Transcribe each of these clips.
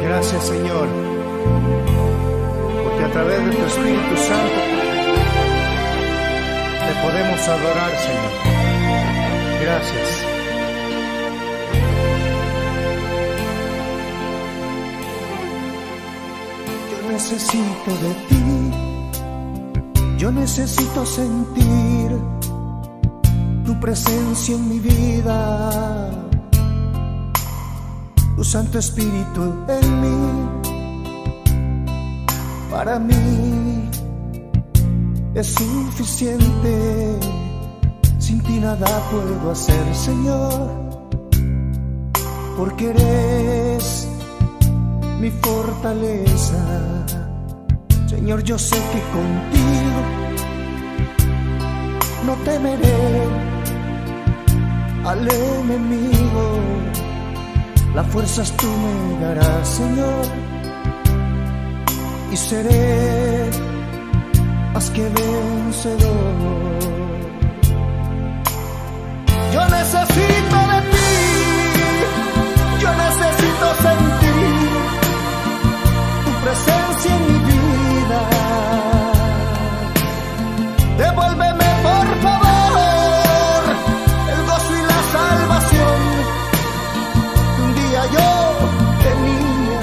Gracias, Señor, porque a través de tu Espíritu Santo te podemos adorar, Señor. Gracias. Yo necesito de ti, yo necesito sentir tu presencia en mi vida, tu Santo Espíritu en mí. Para mí es suficiente, sin ti nada puedo hacer, Señor, porque eres mi fortaleza. Señor, yo sé que contigo no temeré al enemigo. Las fuerzas tú me darás, Señor, y seré más que vencedor. Yo necesito de ti, yo necesito sentir tu presencia en mi vida. Devuélveme, por favor, el gozo y la salvación que un día yo tenía.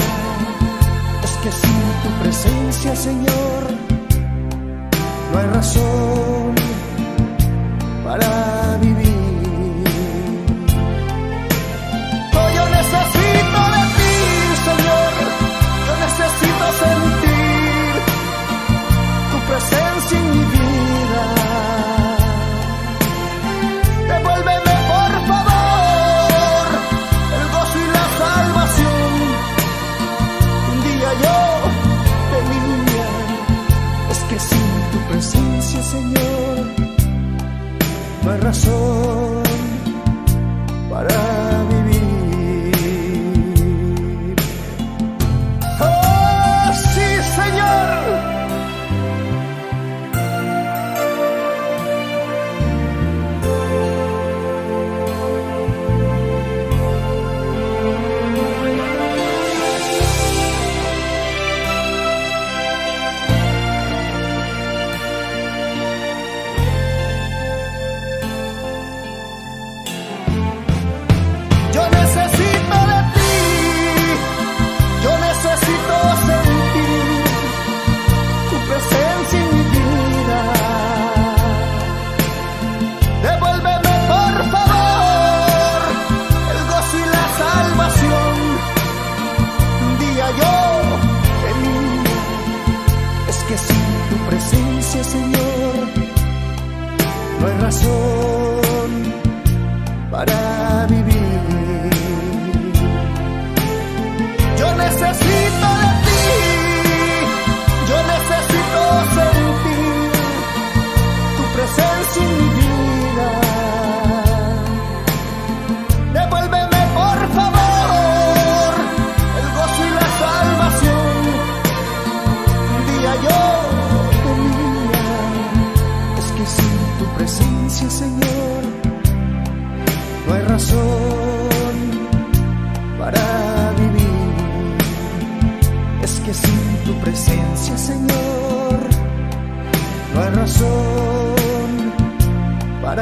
Es que sin tu presencia, Señor, no hay razón para vivir. Oh, yo necesito de ti, Señor, yo necesito sentir tu presencia en mi vida. Devuélveme, por favor, el gozo y la salvación que un día yo tenía. Es que sin tu presencia, Señor, no hay razón para vivir. ¡Oh, sí, Señor! Yo necesito de ti, yo necesito sentir tu presencia en mi vida. Devuélveme, por favor, el gozo y la salvación que un día yo tenía. Es que sin tu presencia, Señor, no hay razón para vivir. Yo necesito de ti, yo necesito sentir tu presencia en mi vida. Devuélveme, por favor, el gozo y la salvación que un día yo tenía. Es que sin tu presencia, Señor, no hay razón para vivir. Es que sin tu presencia, Señor, no hay razón para